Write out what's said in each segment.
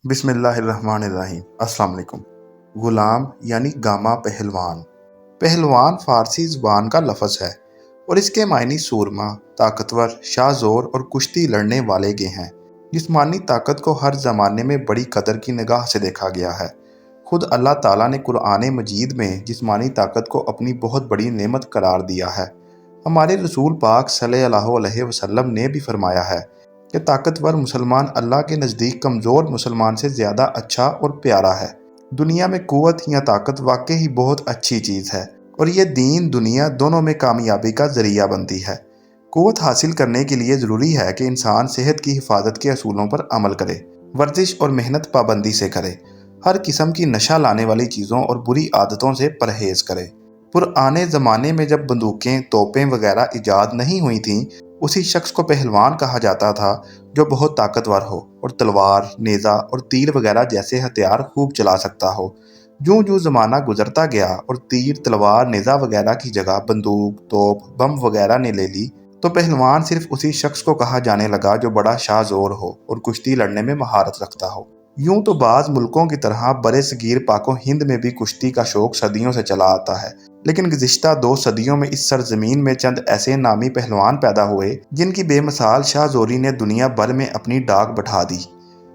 بسم اللہ الرحمن الرحیم۔ السلام علیکم۔ غلام یعنی گاما پہلوان۔ پہلوان فارسی زبان کا لفظ ہے اور اس کے معنی سورما، طاقتور، شاہ زور اور کشتی لڑنے والے کے ہیں۔ جسمانی طاقت کو ہر زمانے میں بڑی قدر کی نگاہ سے دیکھا گیا ہے۔ خود اللہ تعالیٰ نے قرآن مجید میں جسمانی طاقت کو اپنی بہت بڑی نعمت قرار دیا ہے۔ ہمارے رسول پاک صلی اللہ علیہ وسلم نے بھی فرمایا ہے کہ طاقتور مسلمان اللہ کے نزدیک کمزور مسلمان سے زیادہ اچھا اور پیارا ہے۔ دنیا میں قوت یا طاقت واقعی بہت اچھی چیز ہے اور یہ دین دنیا دونوں میں کامیابی کا ذریعہ بنتی ہے۔ قوت حاصل کرنے کے لیے ضروری ہے کہ انسان صحت کی حفاظت کے اصولوں پر عمل کرے، ورزش اور محنت پابندی سے کرے، ہر قسم کی نشہ لانے والی چیزوں اور بری عادتوں سے پرہیز کرے۔ پرانے زمانے میں جب بندوقیں، توپیں وغیرہ ایجاد نہیں ہوئی تھیں، اسی شخص کو پہلوان کہا جاتا تھا جو بہت طاقتور ہو اور تلوار، نیزہ اور تیر وغیرہ جیسے ہتھیار خوب چلا سکتا ہو۔ جوں جوں زمانہ گزرتا گیا اور تیر، تلوار، نیزہ وغیرہ کی جگہ بندوق، توپ، بم وغیرہ نے لے لی، تو پہلوان صرف اسی شخص کو کہا جانے لگا جو بڑا شاہ زور ہو اور کشتی لڑنے میں مہارت رکھتا ہو۔ یوں تو بعض ملکوں کی طرح برِ صغیر پاک و ہند میں بھی کشتی کا شوق صدیوں سے چلا آتا ہے، لیکن گزشتہ 2 صدیوں میں اس سرزمین میں چند ایسے نامی پہلوان پیدا ہوئے جن کی بے مثال شاہ زوری نے دنیا بھر میں اپنی ڈاک بٹھا دی۔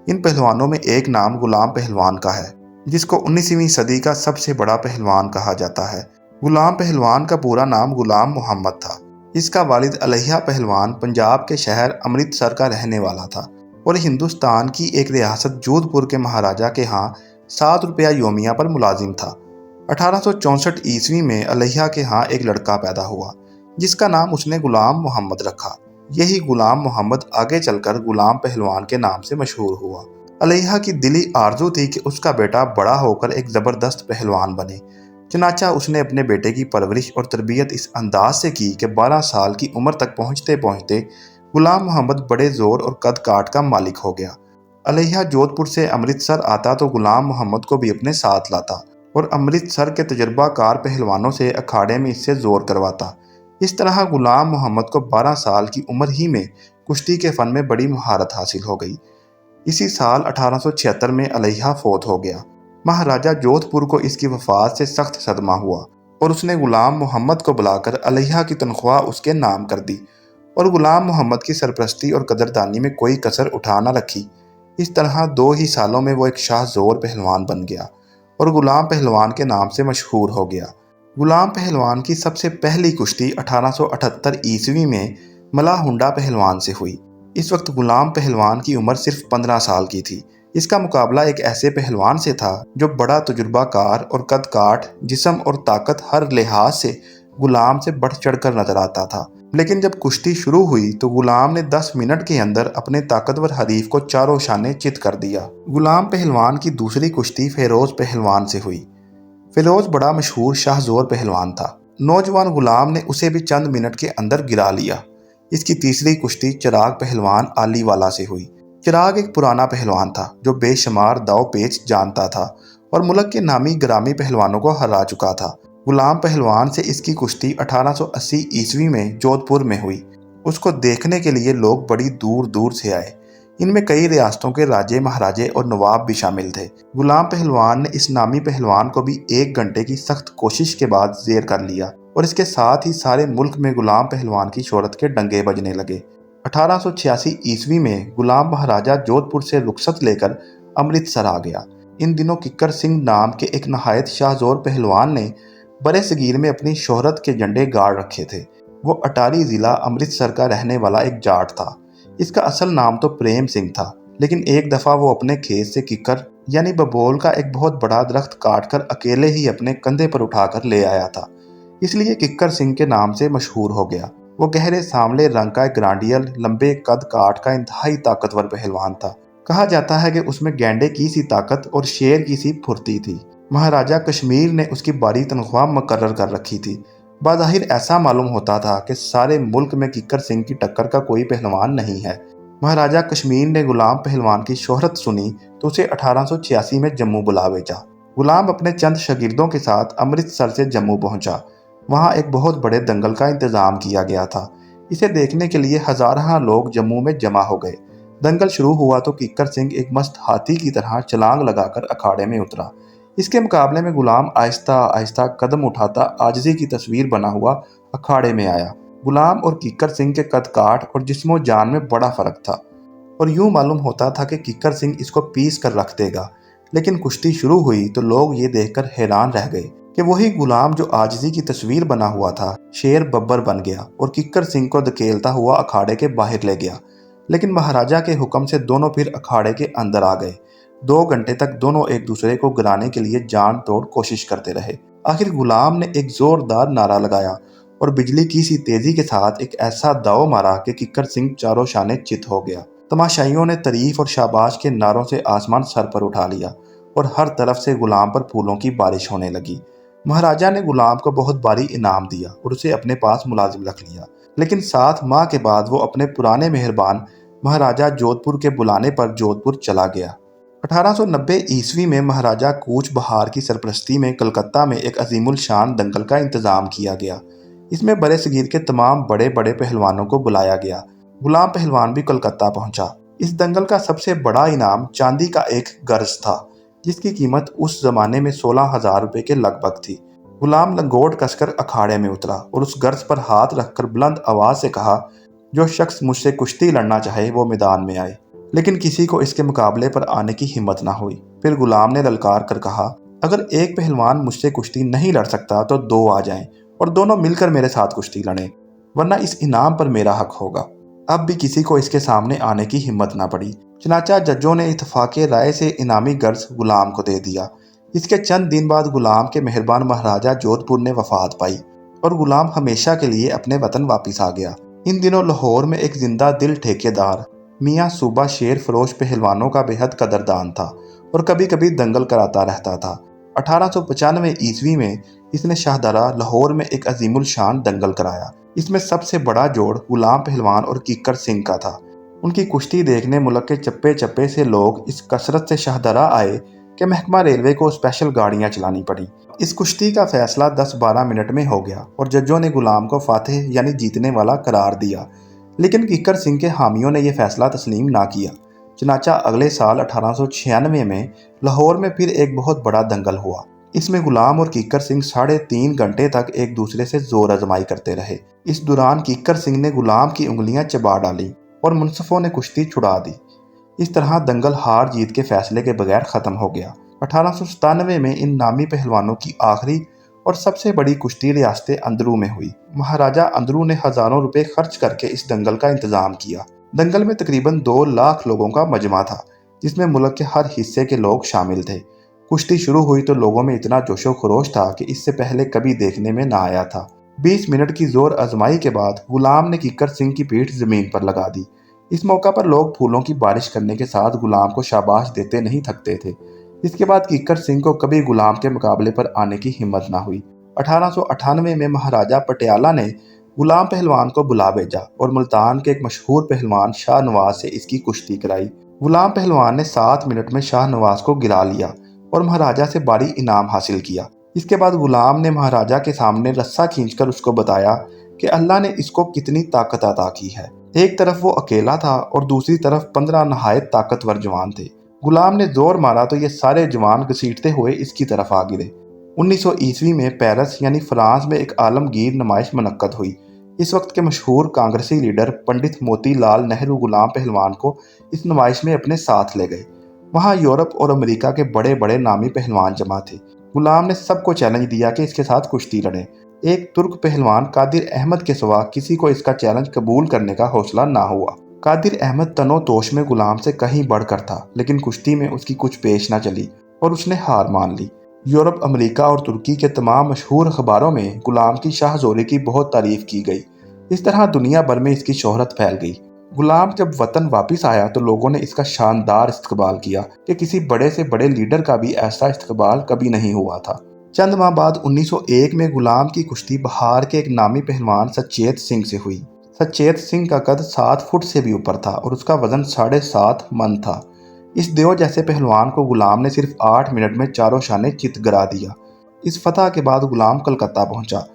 ان پہلوانوں میں ایک نام غلام پہلوان کا ہے، جس کو 19ویں صدی کا سب سے بڑا پہلوان کہا جاتا ہے۔ غلام پہلوان کا پورا نام غلام محمد تھا۔ اس کا والد الیہ پہلوان پنجاب کے شہر امرتسر کا رہنے والا تھا اور ہندوستان کی ایک ریاست جودھ پور کے مہاراجہ کے ہاں 7 روپیہ یومیہ پر ملازم تھا۔ 1864 عیسوی میں الیہ کے ہاں ایک لڑکا پیدا ہوا جس کا نام اس نے غلام محمد رکھا۔ یہی غلام محمد آگے چل کر غلام پہلوان کے نام سے مشہور ہوا۔ الیہ کی دلی آرزو تھی کہ اس کا بیٹا بڑا ہو کر ایک زبردست پہلوان بنے، چنانچہ اس نے اپنے بیٹے کی پرورش اور تربیت اس انداز سے کی کہ 12 سال کی عمر تک پہنچتے پہنچتے غلام محمد بڑے زور اور قد کاٹ کا مالک ہو گیا۔ الیہ جودھ پور سے امرتسر آتا تو غلام محمد کو بھی اپنے ساتھ لاتا اور امرتسر کے تجربہ کار پہلوانوں سے اکھاڑے میں اس سے زور کرواتا۔ اس طرح غلام محمد کو 12 سال کی عمر ہی میں کشتی کے فن میں بڑی مہارت حاصل ہو گئی۔ اسی سال 1876 میں الیہ فوت ہو گیا۔ مہاراجہ جودھ پور کو اس کی وفات سے سخت صدمہ ہوا اور اس نے غلام محمد کو بلا کر الیہ کی تنخواہ اس کے نام کر دی اور غلام محمد کی سرپرستی اور قدردانی میں کوئی کسر اٹھا نہ رکھی۔ اس طرح 2 ہی سالوں میں وہ ایک شاہ زور پہلوان بن گیا اور غلام پہلوان کے نام سے مشہور ہو گیا۔ غلام پہلوان کی سب سے پہلی کشتی 1878 عیسوی میں ملا ہنڈا پہلوان سے ہوئی۔ اس وقت غلام پہلوان کی عمر صرف 15 سال کی تھی۔ اس کا مقابلہ ایک ایسے پہلوان سے تھا جو بڑا تجربہ کار اور قد کاٹ، جسم اور طاقت ہر لحاظ سے غلام سے بڑھ چڑھ کر نظر آتا تھا۔ لیکن جب کشتی شروع ہوئی تو غلام نے 10 منٹ کے اندر اپنے طاقتور حریف کو چاروں شانے چت کر دیا۔ غلام پہلوان کی دوسری کشتی فیروز پہلوان سے ہوئی۔ فیروز بڑا مشہور شاہ زور پہلوان تھا۔ نوجوان غلام نے اسے بھی چند منٹ کے اندر گرا لیا۔ اس کی تیسری کشتی چراغ پہلوان آلی والا سے ہوئی۔ چراغ ایک پرانا پہلوان تھا جو بے شمار داؤ پیچ جانتا تھا اور ملک کے نامی گرامی پہلوانوں کو ہرا چکا تھا۔ غلام پہلوان سے اس کی کشتی 1880 عیسوی میں جودھ پور میں ہوئی۔ اس کو دیکھنے کے لیے لوگ بڑی دور دور سے آئے۔ ان میں کئی ریاستوں کے راجے، مہاراجے اور نواب بھی شامل تھے۔ غلام پہلوان نے اس نامی پہلوان کو بھی 1 گھنٹے کی سخت کوشش کے بعد زیر کر لیا اور اس کے ساتھ ہی سارے ملک میں غلام پہلوان کی شہرت کے ڈنگے بجنے لگے۔ 1886 عیسوی میں غلام مہاراجہ جودھ پور سے رخصت لے کر امرتسر آ گیا۔ ان دنوں ککر سنگھ نام کے ایک نہایت شاہ زور پہلوان نے برِ صغیر میں اپنی شہرت کے جھنڈے گاڑ رکھے تھے۔ وہ اٹاری ضلع امرتسر کا رہنے والا ایک جاٹ تھا۔ اس کا اصل نام تو پریم سنگھ تھا، لیکن ایک دفعہ وہ اپنے کھیت سے ککر یعنی ببول کا ایک بہت بڑا درخت کاٹ کر اکیلے ہی اپنے کندھے پر اٹھا کر لے آیا تھا، اس لیے ککر سنگھ کے نام سے مشہور ہو گیا۔ وہ گہرے سانولے رنگ کا ایک گرانڈیل، لمبے قد کاٹ کا انتہائی طاقتور پہلوان تھا۔ کہا جاتا ہے کہ اس میں گینڈے کی سی طاقت اور شیر کی سی پھرتی تھی۔ مہاراجہ کشمیر نے اس کی بڑی تنخواہ مقرر کر رکھی تھی۔ بظاہر ایسا معلوم ہوتا تھا کہ سارے ملک میں ککر سنگھ کی ٹکر کا کوئی پہلوان نہیں ہے۔ مہاراجہ کشمیر نے غلام پہلوان کی شہرت سنی تو اسے 1886 میں جموں بلا بھیجا۔ غلام اپنے چند شاگردوں کے ساتھ امرتسر سے جموں پہنچا۔ وہاں ایک بہت بڑے دنگل کا انتظام کیا گیا تھا۔ इसे देखने के लिए हजारों लोग जम्मू में जमा हो गए। दंगल शुरू हुआ तो किक्कर सिंह एक मस्त हाथी की तरह छलांग लगाकर अखाड़े में उतरा। इसके मुकाबले में गुलाम आहिस्ता आहिस्ता कदम उठाता आजिज़ी की तस्वीर बना हुआ अखाड़े में आया। गुलाम और किक्कर सिंह के कद काठ और जिस्मो जान में बड़ा फर्क था, और यूं मालूम होता था कि किक्कर सिंह इसको पीस कर रख देगा। लेकिन कुश्ती शुरू हुई तो लोग ये देखकर हैरान रह गए कि वही गुलाम जो आजिज़ी की तस्वीर बना हुआ था, शेर बब्बर बन गया और किक्कर सिंह को धकेलता हुआ अखाड़े के बाहर ले गया। लेकिन महाराजा के हुक्म से दोनों फिर अखाड़े के अंदर आ गए। 2 घंटे तक दोनों एक दूसरे को गिराने के लिए जान तोड़ कोशिश करते रहे। आखिर गुलाम ने एक जोरदार नारा लगाया और बिजली की सी तेजी के साथ एक ऐसा दाव मारा कि किक्कर सिंह चारों शाने चित हो गया। तमाशाइयों ने तारीफ और शाबाश के नारों से आसमान सर पर उठा लिया और हर तरफ से गुलाम पर फूलों की बारिश होने लगी। महाराजा ने गुलाम को बहुत भारी इनाम दिया और उसे अपने पास मुलाजिम रख लिया। लेकिन 7 माह के बाद वो अपने पुराने मेहरबान महाराजा जोधपुर के बुलाने पर जोधपुर चला गया। 1890 ईस्वी में महाराजा कूच बहार की सरपरस्ती में कलकत्ता में एक अजीमुल शान दंगल का इंतजाम किया गया। इसमें बड़े सगीर के तमाम बड़े बड़े पहलवानों को बुलाया गया। गुलाम पहलवान भी कलकत्ता पहुंचा। इस दंगल का सबसे बड़ा इनाम चांदी का एक गर्ज था, जिसकी कीमत उस जमाने में 16,000 रुपए के लगभग थी। गुलाम लंगोट कसकर अखाड़े में उतरा और उस गर्ज पर हाथ रखकर बुलंद आवाज से कहा, जो शख्स मुझसे कुश्ती लड़ना चाहे वो मैदान में आए। लेकिन किसी को इसके मुकाबले पर आने की हिम्मत ना हुई। फिर गुलाम ने ललकार कर कहा, अगर एक पहलवान मुझसे कुश्ती नहीं लड़ सकता तो 2 आ जाएं और दोनों मिलकर मेरे साथ कुश्ती लड़ें, वरना इस इनाम पर मेरा हक होगा। अब भी किसी को इसके सामने आने की हिम्मत ना पड़ी। चनाचा जजों ने इत्तफाक़े राय से इनामी गर्ज गुलाम को दे दिया। इसके चंद दिन बाद गुलाम के मेहरबान महाराजा जोधपुर ने वफात पाई और गुलाम हमेशा के लिए अपने वतन वापस आ गया। इन दिनों लाहौर में एक जिंदा दिल ठेकेदार मियाँ सूबा शेर फरोश पहलवानों का बेहद कदरदान था और कभी कभी दंगल कराता रहता था। 1895 ईस्वी में इसने शाहदरा लाहौर में एक अजीमुल शान दंगल कराया। इसमें सबसे बड़ा जोड़ गुलाम पहलवान और किक्कर सिंह का था। उनकी कुश्ती देखने मुल्क के चप्पे चप्पे से लोग इस कसरत से शाहदरा आए कि महकमा रेलवे को स्पेशल गाड़ियां चलानी पड़ी। इस कुश्ती का फैसला 10-12 मिनट में हो गया और जजों ने गुलाम को फातेह यानी जीतने वाला करार दिया। लेकिन किक्कर सिंह के हामियों ने यह फैसला तस्लीम ना किया। चनाचा अगले साल 1896 में लाहौर में फिर एक बहुत बड़ा दंगल हुआ। इसमें गुलाम और किक्कर सिंह 3.5 घंटे तक एक दूसरे से जोर आजमाई करते रहे। इस दौरान किक्कर सिंह ने गुलाम की उंगलियां चबा डाली और मुनसफों ने कुश्ती छुड़ा दी। इस तरह दंगल हार जीत के फैसले के बगैर खत्म हो गया। 1897 में इन नामी पहलवानों की आखिरी और सबसे बड़ी कुश्ती रियासत अंदरू में हुई। महाराजा अंदरू ने हजारों रुपए खर्च करके इस दंगल का इंतजाम किया। दंगल में तकरीबन 2 लाख लोगों का मजमा था, जिसमें मुल्क के हर हिस्से के लोग शामिल थे। कुश्ती शुरू हुई तो लोगों में इतना जोशो खरोश था कि इससे पहले कभी देखने में ना आया था। 20 मिनट की जोर आजमाई के बाद गुलाम ने किक्कर सिंह की पीठ जमीन पर लगा दी। इस मौका पर लोग फूलों की बारिश करने के साथ गुलाम को शाबाश देते नहीं थकते थे। इसके बाद किक्कर सिंह को कभी गुलाम के मुकाबले पर आने की हिम्मत ना हुई। 1898 में महाराजा पटियाला ने गुलाम पहलवान को बुला भेजा और मुल्तान के एक मशहूर पहलवान शाह नवाज से इसकी कुश्ती कराई। गुलाम पहलवान ने 7 मिनट में शाह नवाज को गिरा लिया और महाराजा से भारी इनाम हासिल किया। इसके बाद गुलाम ने महाराजा के सामने रस्सा खींचकर उसको बताया कि अल्लाह ने इसको कितनी ताकत अता की है। एक तरफ वो अकेला था और दूसरी तरफ 15 नहायत ताकतवर जवान थे। गुलाम ने जोर मारा तो ये सारे जवान घसीटते हुए इसकी तरफ आ गिरे। 1900 ईस्वी में पेरिस यानी फ्रांस में एक आलमगीर नुमाइश मुनक्कद हुई। इस वक्त के मशहूर कांग्रेसी लीडर पंडित मोतीलाल नेहरू गुलाम पहलवान को इस नुमाइश में अपने साथ ले गए। वहाँ यूरोप और अमेरिका के बड़े बड़े नामी पहलवान जमा थे। गुलाम ने सबको चैलेंज दिया कि इसके साथ कुश्ती लड़े। एक तुर्क पहलवान कादिर अहमद के सिवा किसी को इसका चैलेंज कबूल करने का हौसला ना हुआ। कादिर अहमद तनो तोश में गुलाम से कहीं बढ़कर था, लेकिन कुश्ती में उसकी कुछ पेश ना चली और उसने हार मान ली। यूरोप, अमेरिका और तुर्की के तमाम मशहूर अखबारों में गुलाम की शाहजोरी की बहुत तारीफ की गई। इस तरह दुनिया भर में इसकी शोहरत फैल गई। गुलाम जब वतन वापस आया तो लोगों ने इसका शानदार इस्तकबाल किया कि किसी बड़े से बड़े लीडर का भी ऐसा इस्तकबाल कभी नहीं हुआ था। चंद माह बाद 1901 में गुलाम की कुश्ती बहार के एक नामी पहलवान सचेत सिंह से हुई। सचेत सिंह का कद 7 फुट से भी ऊपर था और उसका वजन 7.5 मन था। इस देव जैसे पहलवान को गुलाम ने सिर्फ 8 मिनट में चारों शाने चित गिरा दिया। इस फतह के बाद गुलाम कलकत्ता पहुंचा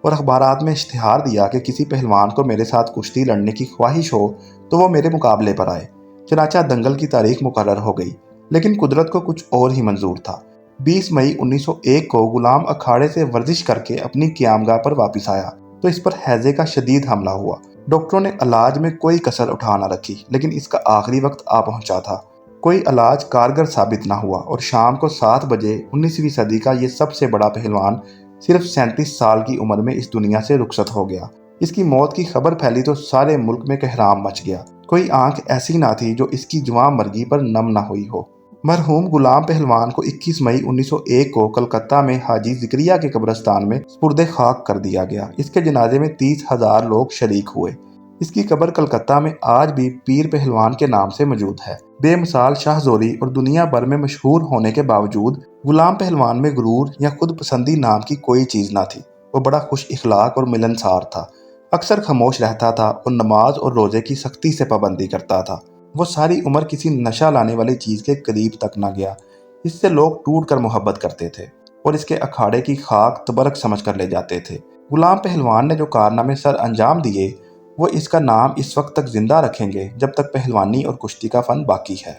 और अखबारात में इश्तिहार दिया कि किसी पहलवान को मेरे साथ कुश्ती लड़ने की ख्वाहिश हो तो वो मेरे मुकाबले पर आए। चनाचा दंगल की तारीख मुकर्रर हो गई, लेकिन कुदरत को कुछ और ही मंजूर था। 20 मई 1901 को गुलाम अखाड़े से वर्जिश करके अपनी क़यामगाह पर वापस आया तो इस पर हैजे का शदीद हमला हुआ। डॉक्टरों ने इलाज में कोई कसर उठा न रखी, लेकिन इसका आखिरी वक्त आ पहुंचा था। कोई इलाज कारगर साबित न हुआ और शाम को 7 बजे 19वीं सदी का ये सबसे बड़ा पहलवान सिर्फ 37 साल की उम्र में इस दुनिया से रुखसत हो गया। इसकी मौत की खबर फैली तो सारे मुल्क में कहराम मच गया। कोई आंख ऐसी ना थी जो इसकी जवां मर्गी पर नम ना हुई हो। मरहूम गुलाम पहलवान को 21 मई 1901 को कलकत्ता में हाजी जिक्रिया के कब्रिस्तान में सुपुर्द खाक कर दिया गया। इसके जनाजे में 30,000 लोग शरीक हुए। इसकी कब्र कलकत्ता में आज भी पीर पहलवान के नाम से मौजूद है। बेमिसाल शाहजोरी और दुनिया भर में मशहूर होने के बावजूद गुलाम पहलवान में गुरूर या खुद पसंदी नाम की कोई चीज़ ना थी। वो बड़ा खुश इखलाक और मिलनसार था। अक्सर खामोश रहता था और नमाज और रोज़े की सख्ती से पाबंदी करता था। वो सारी उम्र किसी नशा लाने वाली चीज़ के करीब तक न गया। इससे लोग टूट कर मोहब्बत करते थे और इसके अखाड़े की खाक तबरक समझ कर ले जाते थे। गुलाम पहलवान ने जो कारनामे सर अंजाम दिए, वो इसका नाम इस वक्त तक जिंदा रखेंगे जब तक पहलवानी और कुश्ती का फ़न बाकी है।